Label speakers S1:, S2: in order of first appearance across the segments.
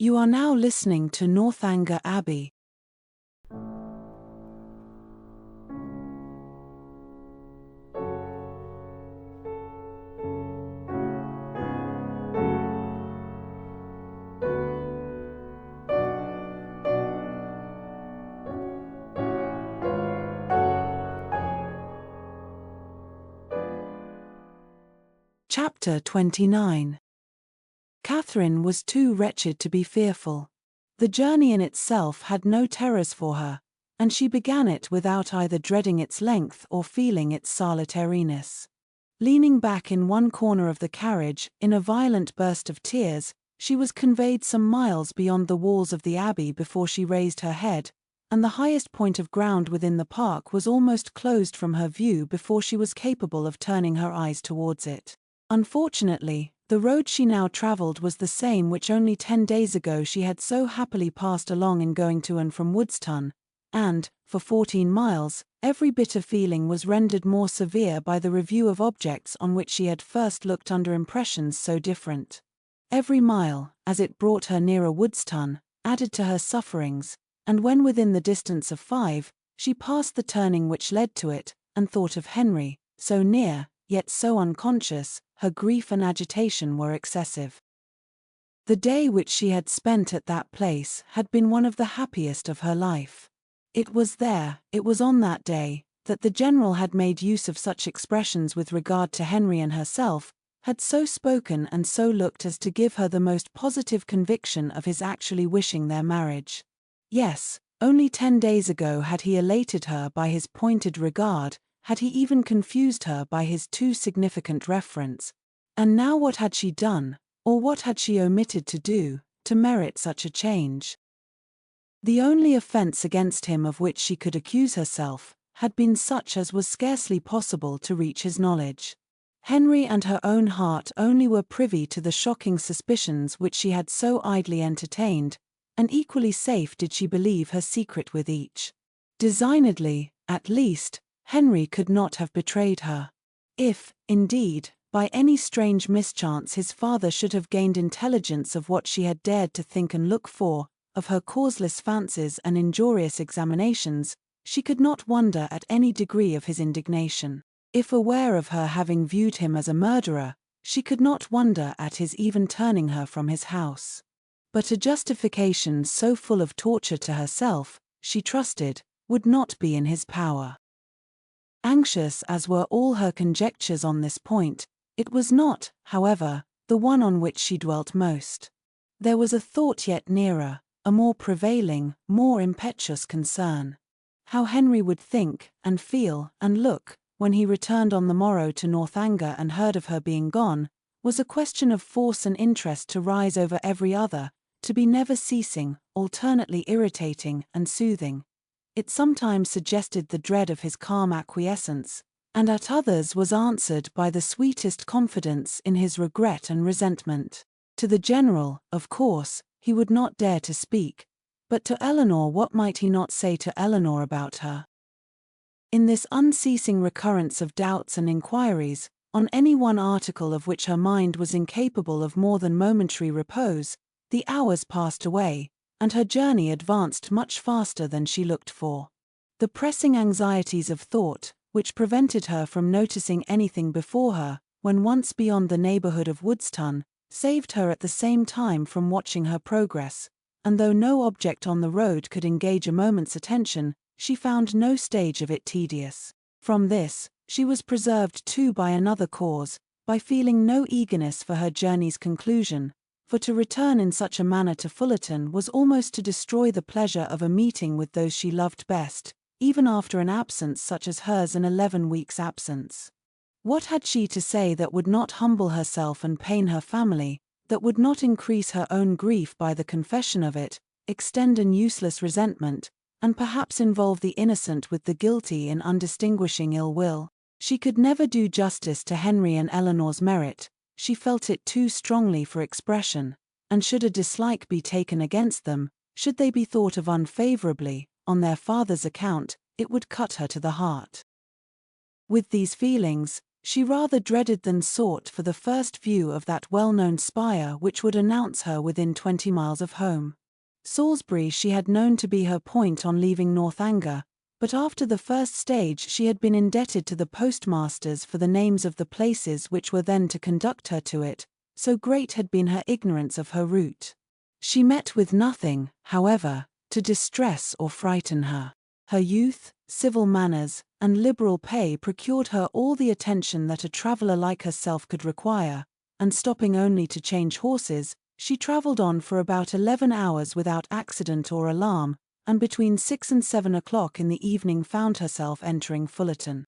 S1: You are now listening to Northanger Abbey. Chapter 29. Catherine was too wretched to be fearful. The journey in itself had no terrors for her, and she began it without either dreading its length or feeling its solitariness. Leaning back in one corner of the carriage, in a violent burst of tears, she was conveyed some miles beyond the walls of the abbey before she raised her head, and the highest point of ground within the park was almost closed from her view before she was capable of turning her eyes towards it. Unfortunately, the road she now travelled was the same which only 10 days ago she had so happily passed along in going to and from Woodstown, and, for 14 miles, every bitter feeling was rendered more severe by the review of objects on which she had first looked under impressions so different. Every mile, as it brought her nearer Woodstown, added to her sufferings, and when within the distance of 5, she passed the turning which led to it, and thought of Henry, so near, yet so unconscious, her grief and agitation were excessive. The day which she had spent at that place had been one of the happiest of her life. It was on that day, that the General had made use of such expressions with regard to Henry and herself, had so spoken and so looked as to give her the most positive conviction of his actually wishing their marriage. Yes, only 10 days ago had he elated her by his pointed regard, had he even confused her by his too significant reference. And now what had she done, or what had she omitted to do, to merit such a change? The only offence against him of which she could accuse herself, had been such as was scarcely possible to reach his knowledge. Henry and her own heart only were privy to the shocking suspicions which she had so idly entertained, and equally safe did she believe her secret with each. Designedly, at least, Henry could not have betrayed her. If, indeed, by any strange mischance his father should have gained intelligence of what she had dared to think and look for, of her causeless fancies and injurious examinations, she could not wonder at any degree of his indignation. If aware of her having viewed him as a murderer, she could not wonder at his even turning her from his house. But a justification so full of torture to herself, she trusted, would not be in his power. Anxious as were all her conjectures on this point, it was not, however, the one on which she dwelt most. There was a thought yet nearer, a more prevailing, more impetuous concern. How Henry would think, and feel, and look, when he returned on the morrow to Northanger and heard of her being gone, was a question of force and interest to rise over every other, to be never ceasing, alternately irritating and soothing. It sometimes suggested the dread of his calm acquiescence, and at others was answered by the sweetest confidence in his regret and resentment. To the General, of course, he would not dare to speak, but to Eleanor what might he not say to Eleanor about her? In this unceasing recurrence of doubts and inquiries, on any one article of which her mind was incapable of more than momentary repose, the hours passed away, and her journey advanced much faster than she looked for. The pressing anxieties of thought, which prevented her from noticing anything before her, when once beyond the neighborhood of Woodstown, saved her at the same time from watching her progress, and though no object on the road could engage a moment's attention, she found no stage of it tedious. From this, she was preserved too by another cause, by feeling no eagerness for her journey's conclusion, for to return in such a manner to Fullerton was almost to destroy the pleasure of a meeting with those she loved best, even after an absence such as hers, an 11 weeks' absence. What had she to say that would not humble herself and pain her family, that would not increase her own grief by the confession of it, extend an useless resentment, and perhaps involve the innocent with the guilty in undistinguishing ill will? She could never do justice to Henry and Eleanor's merit, she felt it too strongly for expression, and should a dislike be taken against them, should they be thought of unfavorably, on their father's account, it would cut her to the heart. With these feelings, She rather dreaded than sought for the first view of that well-known spire which would announce her within 20 miles of home. Salisbury she had known to be her point on leaving Northanger, but after the first stage she had been indebted to the postmasters for the names of the places which were then to conduct her to it, so great had been her ignorance of her route. She met with nothing, however, to distress or frighten her. Her youth, civil manners, and liberal pay procured her all the attention that a traveller like herself could require, and stopping only to change horses, she travelled on for about 11 hours without accident or alarm, and between 6 and 7 o'clock in the evening found herself entering Fullerton.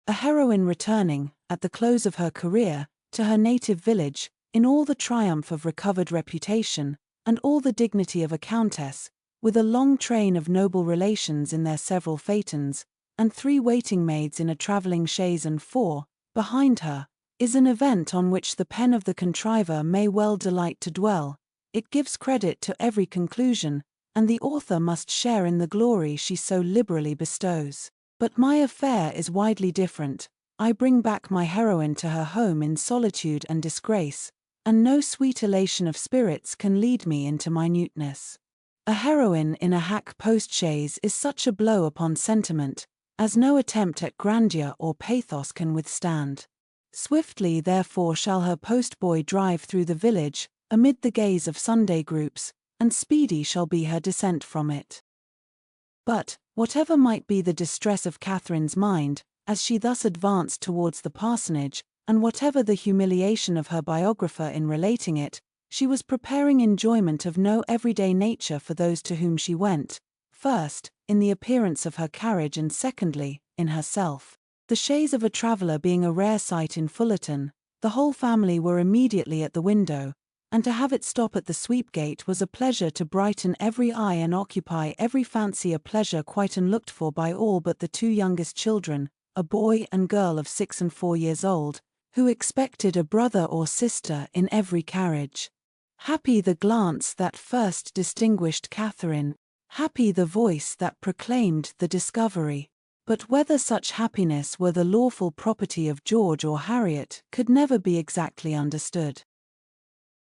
S1: A heroine returning, at the close of her career, to her native village, in all the triumph of recovered reputation, and all the dignity of a countess, with a long train of noble relations in their several phaetons, and 3 waiting maids in a travelling chaise and 4, behind her, is an event on which the pen of the contriver may well delight to dwell. It gives credit to every conclusion, and the author must share in the glory she so liberally bestows. But my affair is widely different. I bring back my heroine to her home in solitude and disgrace, and no sweet elation of spirits can lead me into minuteness. A heroine in a hack post-chaise is such a blow upon sentiment, as no attempt at grandeur or pathos can withstand. Swiftly therefore shall her post-boy drive through the village, amid the gaze of Sunday groups, and speedy shall be her descent from it. But, whatever might be the distress of Catherine's mind, as she thus advanced towards the parsonage, and whatever the humiliation of her biographer in relating it, she was preparing enjoyment of no everyday nature for those to whom she went, first, in the appearance of her carriage, and secondly, in herself. The chaise of a traveller being a rare sight in Fullerton, the whole family were immediately at the window, and to have it stop at the sweep-gate was a pleasure to brighten every eye and occupy every fancy, a pleasure quite unlooked for by all but the 2 youngest children, a boy and girl of 6 and 4 years old, who expected a brother or sister in every carriage. Happy the glance that first distinguished Catherine, happy the voice that proclaimed the discovery. But whether such happiness were the lawful property of George or Harriet could never be exactly understood.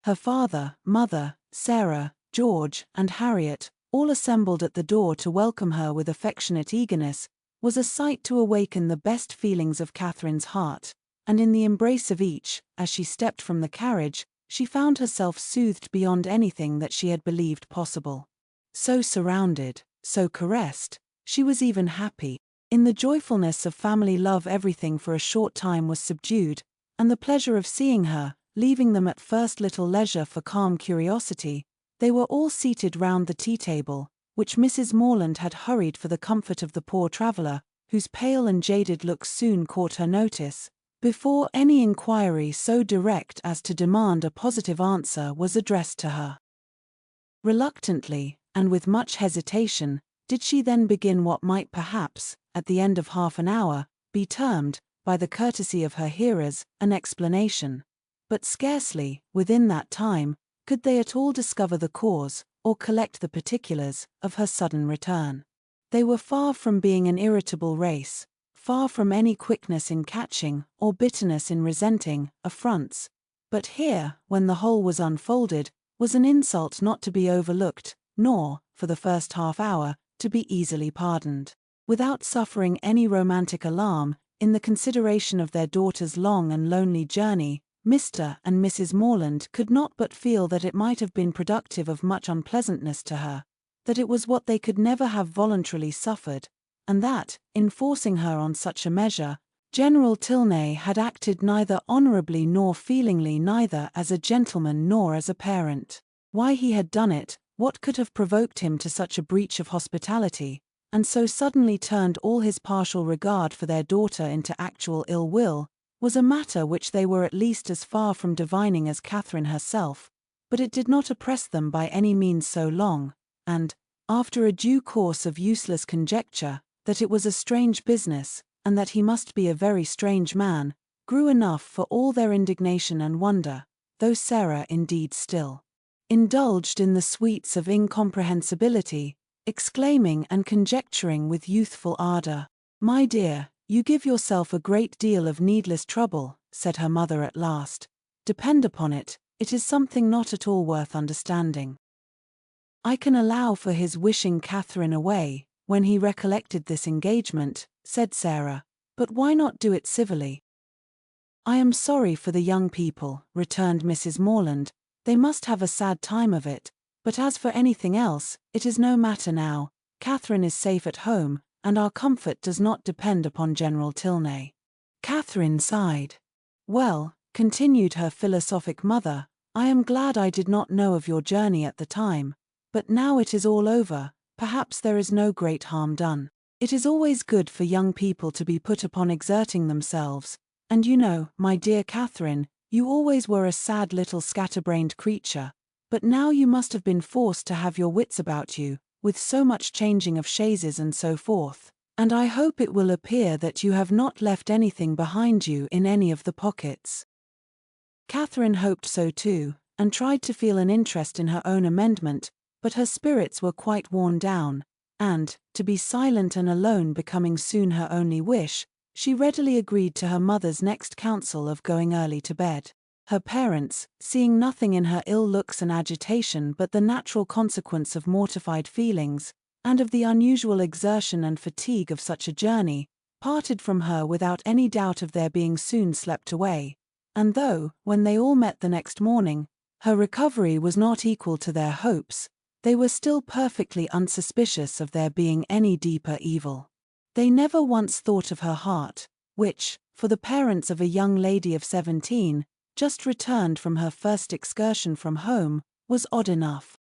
S1: Her father, mother, Sarah, George, and Harriet, all assembled at the door to welcome her with affectionate eagerness, was a sight to awaken the best feelings of Catherine's heart, and in the embrace of each, as she stepped from the carriage, she found herself soothed beyond anything that she had believed possible. So surrounded, so caressed, she was even happy. In the joyfulness of family love everything for a short time was subdued, and the pleasure of seeing her, leaving them at first little leisure for calm curiosity, they were all seated round the tea-table, which Mrs. Morland had hurried for the comfort of the poor traveller, whose pale and jaded looks soon caught her notice, before any inquiry so direct as to demand a positive answer was addressed to her. Reluctantly, and with much hesitation, did she then begin what might perhaps, at the end of half an hour, be termed, by the courtesy of her hearers, an explanation. But scarcely, within that time, could they at all discover the cause, or collect the particulars, of her sudden return. They were far from being an irritable race, far from any quickness in catching, or bitterness in resenting, affronts. But here, when the whole was unfolded, was an insult not to be overlooked, nor, for the first half hour, to be easily pardoned. Without suffering any romantic alarm, in the consideration of their daughter's long and lonely journey, Mr. and Mrs. Morland could not but feel that it might have been productive of much unpleasantness to her, that it was what they could never have voluntarily suffered, and that, in forcing her on such a measure, General Tilney had acted neither honourably nor feelingly, neither as a gentleman nor as a parent. Why he had done it, what could have provoked him to such a breach of hospitality, and so suddenly turned all his partial regard for their daughter into actual ill will, was a matter which they were at least as far from divining as Catherine herself, but it did not oppress them by any means so long, and, after a due course of useless conjecture, that it was a strange business, and that he must be a very strange man, grew enough for all their indignation and wonder, though Sarah indeed still indulged in the sweets of incomprehensibility, exclaiming and conjecturing with youthful ardor, "My dear, "You give yourself a great deal of needless trouble," said her mother at last. "Depend upon it, it is something not at all worth understanding." "I can allow for his wishing Catherine away, when he recollected this engagement," said Sarah, "but why not do it civilly?" "I am sorry for the young people," returned Mrs. Morland. "They must have a sad time of it, but as for anything else, it is no matter now. Catherine is safe at home, and our comfort does not depend upon General Tilney." Catherine sighed. "Well," continued her philosophic mother, "I am glad I did not know of your journey at the time, but now it is all over, perhaps there is no great harm done. It is always good for young people to be put upon exerting themselves, and you know, my dear Catherine, you always were a sad little scatterbrained creature, but now you must have been forced to have your wits about you, with so much changing of chaises and so forth, and I hope it will appear that you have not left anything behind you in any of the pockets." Catherine hoped so too, and tried to feel an interest in her own amendment, but her spirits were quite worn down, and, to be silent and alone becoming soon her only wish, she readily agreed to her mother's next counsel of going early to bed. Her parents, seeing nothing in her ill looks and agitation but the natural consequence of mortified feelings, and of the unusual exertion and fatigue of such a journey, parted from her without any doubt of their being soon slept away, and though, when they all met the next morning, her recovery was not equal to their hopes, they were still perfectly unsuspicious of there being any deeper evil. They never once thought of her heart, which, for the parents of a young lady of 17, just returned from her first excursion from home, was odd enough.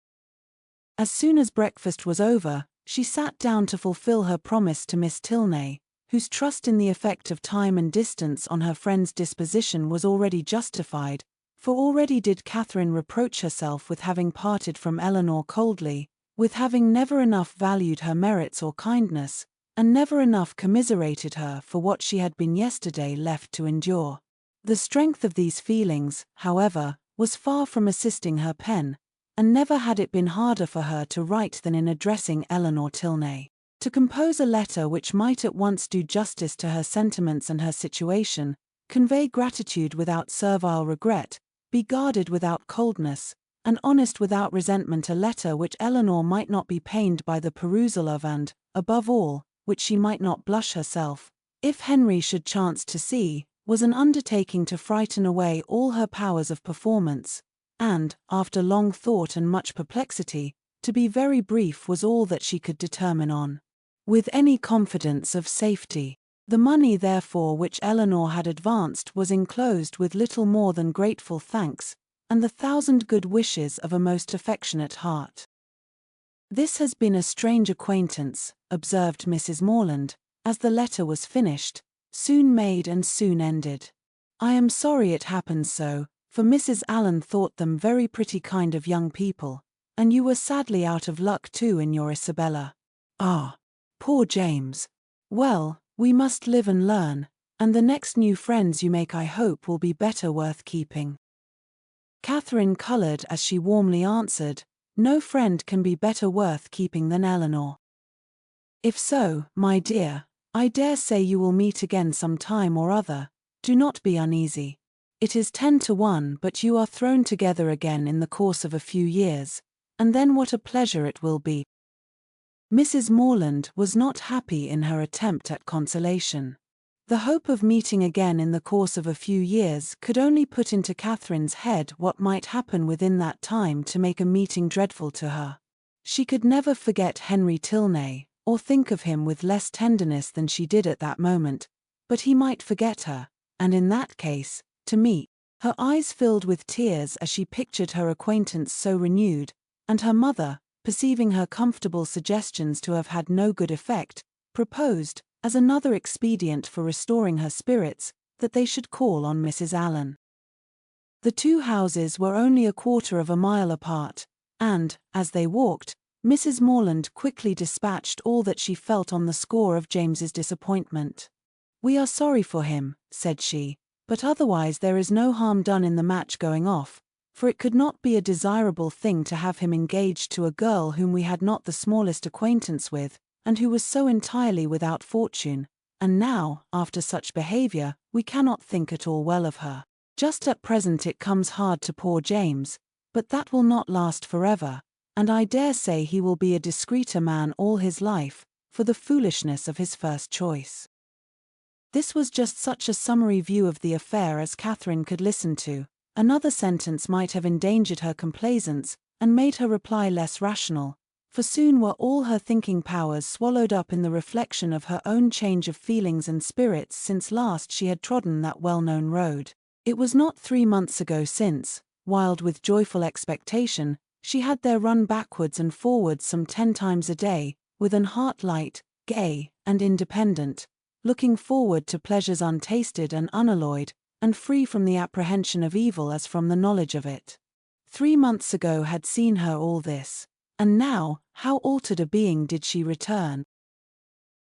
S1: As soon as breakfast was over, she sat down to fulfill her promise to Miss Tilney, whose trust in the effect of time and distance on her friend's disposition was already justified, for already did Catherine reproach herself with having parted from Eleanor coldly, with having never enough valued her merits or kindness, and never enough commiserated her for what she had been yesterday left to endure. The strength of these feelings, however, was far from assisting her pen, and never had it been harder for her to write than in addressing Eleanor Tilney. To compose a letter which might at once do justice to her sentiments and her situation, convey gratitude without servile regret, be guarded without coldness, and honest without resentment, a letter which Eleanor might not be pained by the perusal of and, above all, which she might not blush herself, if Henry should chance to see, was an undertaking to frighten away all her powers of performance, and, after long thought and much perplexity, to be very brief was all that she could determine on, with any confidence of safety. The money therefore which Eleanor had advanced was enclosed with little more than grateful thanks, and the 1,000 good wishes of a most affectionate heart. "This has been a strange acquaintance," observed Mrs. Morland, as the letter was finished, "soon made and soon ended. I am sorry it happened so, for Mrs. Allen thought them very pretty kind of young people, and you were sadly out of luck too in your Isabella. Ah, poor James! Well, we must live and learn, and the next new friends you make I hope will be better worth keeping." Catherine colored as she warmly answered, "No friend can be better worth keeping than Eleanor. If so, my dear, I dare say you will meet again some time or other. Do not be uneasy. It is 10 to 1, but you are thrown together again in the course of a few years, and then what a pleasure it will be." Mrs. Morland was not happy in her attempt at consolation. The hope of meeting again in the course of a few years could only put into Catherine's head what might happen within that time to make a meeting dreadful to her. She could never forget Henry Tilney, or think of him with less tenderness than she did at that moment, but he might forget her, and in that case, to meet. Her eyes filled with tears as she pictured her acquaintance so renewed, and her mother, perceiving her comfortable suggestions to have had no good effect, proposed, as another expedient for restoring her spirits, that they should call on Mrs. Allen. The two houses were only 1/4 of a mile apart, and, as they walked, Mrs. Morland quickly dispatched all that she felt on the score of James's disappointment. "We are sorry for him," said she, "but otherwise there is no harm done in the match going off, for it could not be a desirable thing to have him engaged to a girl whom we had not the smallest acquaintance with, and who was so entirely without fortune, and now, after such behavior, we cannot think at all well of her. Just at present it comes hard to poor James, but that will not last forever, and I dare say he will be a discreeter man all his life, for the foolishness of his first choice. This was just such a summary view of the affair as Catherine could listen to. Another sentence might have endangered her complaisance, and made her reply less rational, for soon were all her thinking powers swallowed up in the reflection of her own change of feelings and spirits since last she had trodden that well-known road. It was not 3 months ago since, wild with joyful expectation, she had there run backwards and forwards some 10 times a day, with an heart light, gay, and independent, looking forward to pleasures untasted and unalloyed, and free from the apprehension of evil as from the knowledge of it. 3 months ago had seen her all this, and now, how altered a being did she return.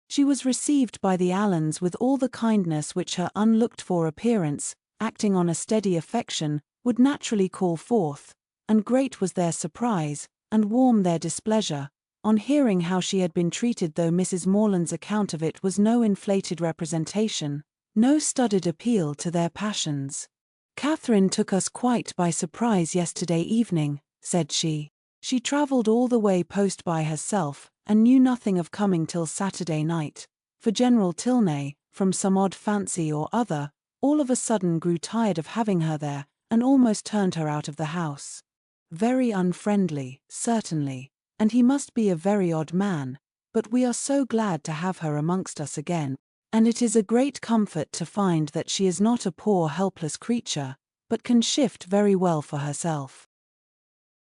S1: She was received by the Allens with all the kindness which her unlooked-for appearance, acting on a steady affection, would naturally call forth, and great was their surprise, and warm their displeasure, on hearing how she had been treated, though Mrs. Morland's account of it was no inflated representation, no studied appeal to their passions. "Catherine took us quite by surprise yesterday evening," said she. "She travelled all the way post by herself, and knew nothing of coming till Saturday night, for General Tilney, from some odd fancy or other, all of a sudden grew tired of having her there, and almost turned her out of the house. Very unfriendly, certainly, and he must be a very odd man, but we are so glad to have her amongst us again, and it is a great comfort to find that she is not a poor helpless creature, but can shift very well for herself."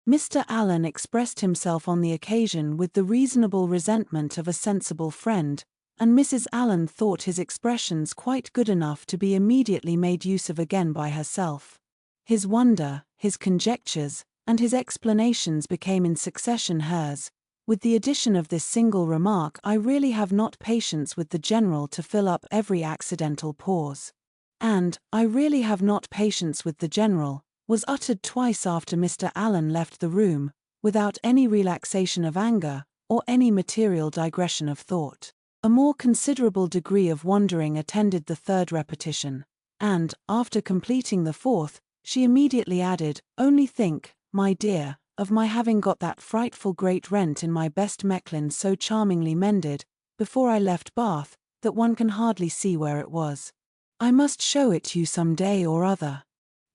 S1: Mr. Allen expressed himself on the occasion with the reasonable resentment of a sensible friend, and Mrs. Allen thought his expressions quite good enough to be immediately made use of again by herself. His wonder, his conjectures, and his explanations became in succession hers, with the addition of this single remark: "I really have not patience with the General to fill up every accidental pause." And, "I really have not patience with the General," was uttered twice after Mr. Allen left the room, without any relaxation of anger, or any material digression of thought. A more considerable degree of wondering attended the third repetition, and, after completing the fourth, she immediately added, "Only think, my dear, of my having got that frightful great rent in my best Mechlin so charmingly mended, before I left Bath, that one can hardly see where it was. I must show it you some day or other.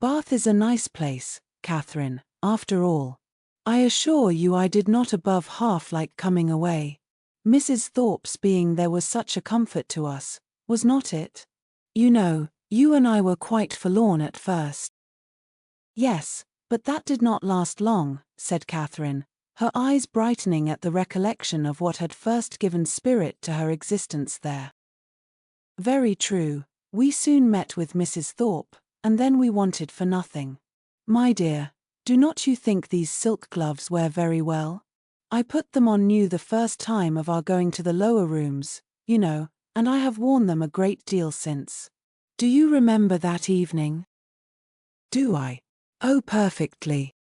S1: Bath is a nice place, Catherine, after all. I assure you I did not above half like coming away. Mrs. Thorpe's being there was such a comfort to us, was not it? You know, you and I were quite forlorn at first." "Yes, but that did not last long," said Catherine, her eyes brightening at the recollection of what had first given spirit to her existence there. "Very true, we soon met with Mrs. Thorpe, and then we wanted for nothing. My dear, do not you think these silk gloves wear very well? I put them on new the first time of our going to the lower rooms, you know, and I have worn them a great deal since. Do you remember that evening?" "Do I? Oh, perfectly.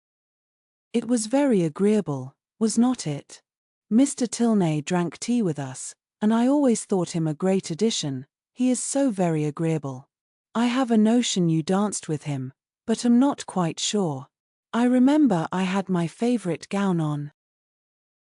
S1: It was very agreeable, was not it? Mr. Tilney drank tea with us, and I always thought him a great addition, he is so very agreeable. I have a notion you danced with him, but am not quite sure. I remember I had my favourite gown on."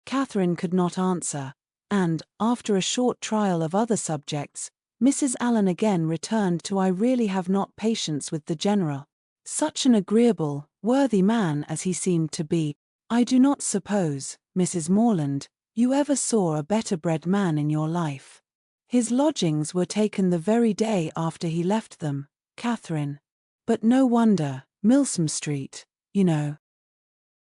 S1: Catherine could not answer, and, after a short trial of other subjects, Mrs. Allen again returned to "I really have not patience with the General. Such an agreeable, worthy man as he seemed to be. I do not suppose, Mrs. Morland, you ever saw a better bred man in your life. His lodgings were taken the very day after he left them, Catherine. But no wonder, Milsom Street, you know."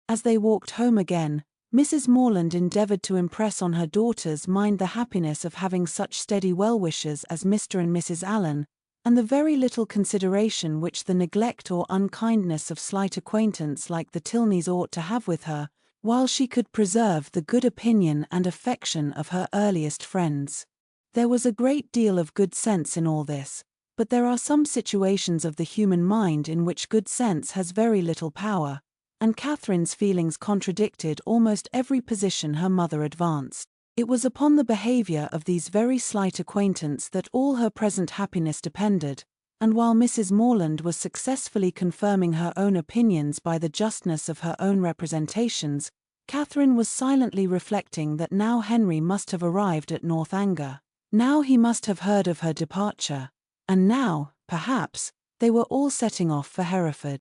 S1: As they walked home again, Mrs. Morland endeavoured to impress on her daughter's mind the happiness of having such steady well-wishers as Mr. and Mrs. Allen, and the very little consideration which the neglect or unkindness of slight acquaintance like the Tilneys ought to have with her, while she could preserve the good opinion and affection of her earliest friends. There was a great deal of good sense in all this, but there are some situations of the human mind in which good sense has very little power, and Catherine's feelings contradicted almost every position her mother advanced. It was upon the behavior of these very slight acquaintance that all her present happiness depended, and while Mrs. Morland was successfully confirming her own opinions by the justness of her own representations, Catherine was silently reflecting that now Henry must have arrived at Northanger, now he must have heard of her departure, and now, perhaps, they were all setting off for Hereford.